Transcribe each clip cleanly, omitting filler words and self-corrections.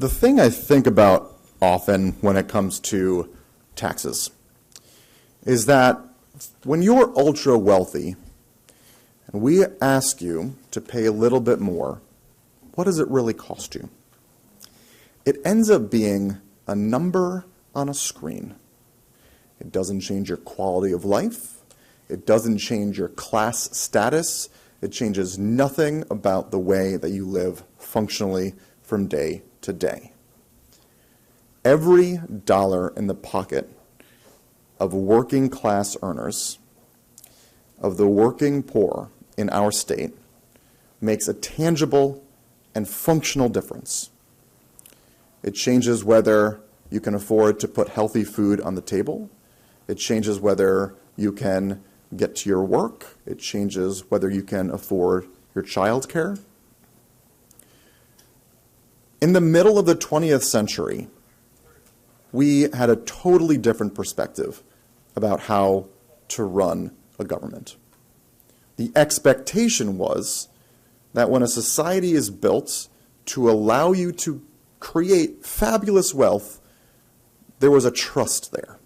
The thing I think about often when it comes to taxes is that when you're ultra wealthy and we ask you to pay a little bit more, what does it really cost you? It ends up being a number on a screen. It doesn't change your quality of life. It doesn't change your class status. It changes nothing about the way that you live functionally from day to day. Every dollar in the pocket of working class earners, of the working poor in our state, makes a tangible and functional difference. It changes whether you can afford to put healthy food on the table. It changes whether you can get to your work. It changes whether you can afford your child care. In the middle of the 20th century, we had a totally different perspective about how to run a government. The expectation was that when a society is built to allow you to create fabulous wealth, there was a trust there,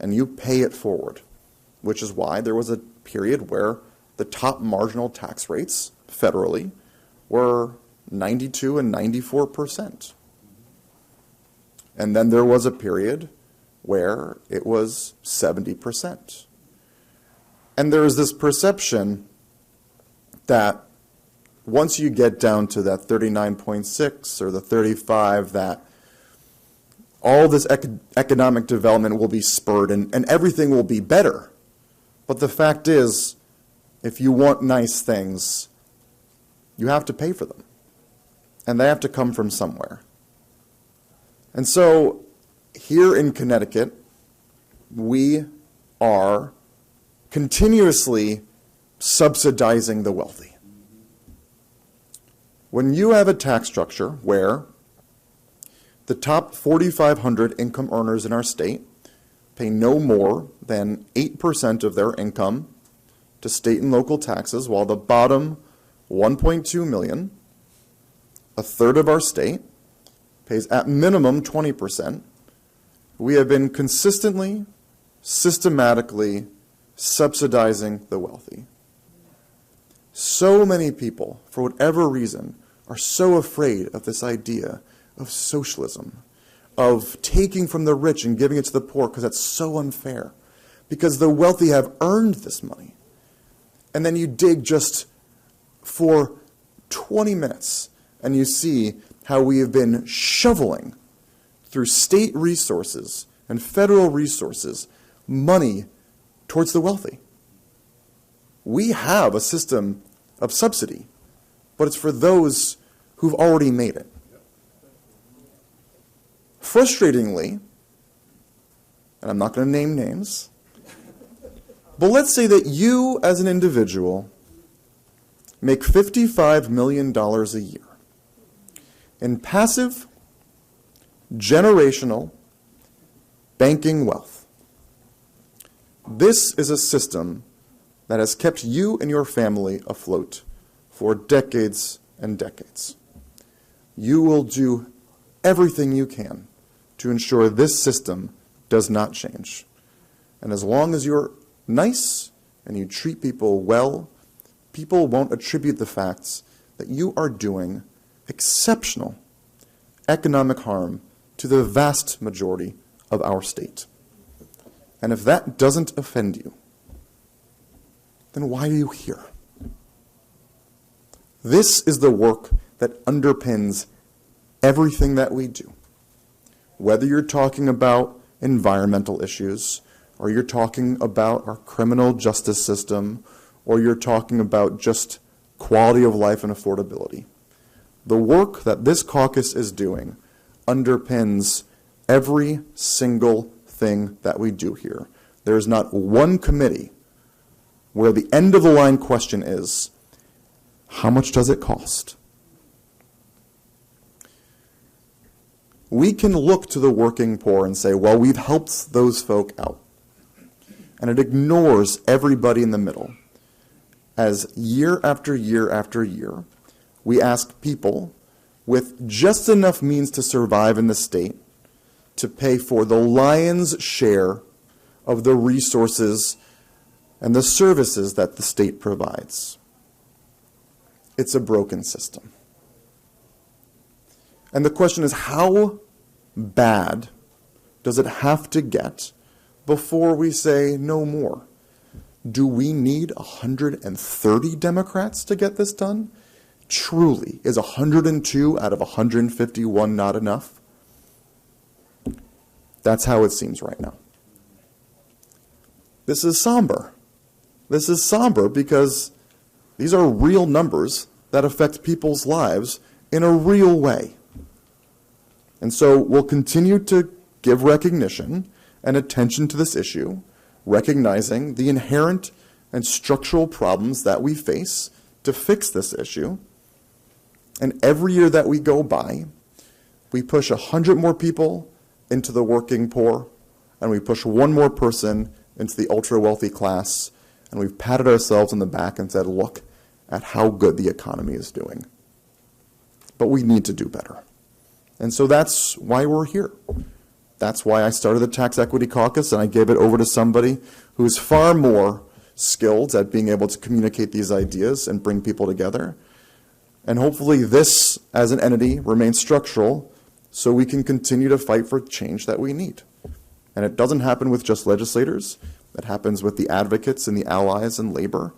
and you pay it forward, which is why there was a period where the top marginal tax rates federally were 92 and 94%. And then there was a period where it was 70%. And there is this perception that once you get down to that 39.6 or the 35, that all this economic development will be spurred and everything will be better. But the fact is, if you want nice things, you have to pay for them. And they have to come from somewhere. And so here in Connecticut, we are continuously subsidizing the wealthy. When you have a tax structure where the top 4,500 income earners in our state pay no more than 8% of their income to state and local taxes, while the bottom 1.2 million, a third of our state, pays at minimum 20%, we have been consistently, systematically subsidizing the wealthy. So many people, for whatever reason, are so afraid of this idea of socialism, of taking from the rich and giving it to the poor, because that's so unfair, because the wealthy have earned this money. And then you dig just for 20 minutes and you see how we have been shoveling through state resources and federal resources money towards the wealthy. We have a system of subsidy, but it's for those who've already made it. Frustratingly, and I'm not going to name names, but let's say that you as an individual make $55 million a year in passive, generational banking wealth. This is a system that has kept you and your family afloat for decades and decades. You will do everything you can to ensure this system does not change. And as long as you're nice and you treat people well, people won't attribute the facts that you are doing exceptional economic harm to the vast majority of our state. And if that doesn't offend you, then why are you here? This is the work that underpins everything that we do. Whether you're talking about environmental issues, or you're talking about our criminal justice system, or you're talking about just quality of life and affordability. The work that this caucus is doing underpins every single thing that we do here. There is not one committee where the end of the line question is, how much does it cost? We can look to the working poor and say, well, we've helped those folk out. And it ignores everybody in the middle. As year after year after year, we ask people with just enough means to survive in the state to pay for the lion's share of the resources and the services that the state provides. It's a broken system. And the question is, how bad does it have to get before we say no more? Do we need 130 Democrats to get this done? Truly, is 102 out of 151 not enough? That's how it seems right now. This is somber. This is somber because these are real numbers that affect people's lives in a real way. And so we'll continue to give recognition and attention to this issue, recognizing the inherent and structural problems that we face to fix this issue. And every year that we go by, we push 100 more people into the working poor, and we push one more person into the ultra-wealthy class, and we've patted ourselves on the back and said, look at how good the economy is doing. But we need to do better. And so that's why we're here. That's why I started the Tax Equity Caucus, and I gave it over to somebody who's far more skilled at being able to communicate these ideas and bring people together. And hopefully this, as an entity, remains structural so we can continue to fight for change that we need. And it doesn't happen with just legislators. It happens with the advocates and the allies and labor,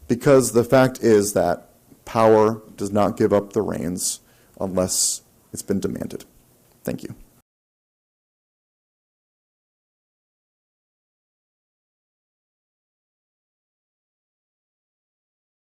because the fact is that power does not give up the reins unless it's been demanded. Thank you.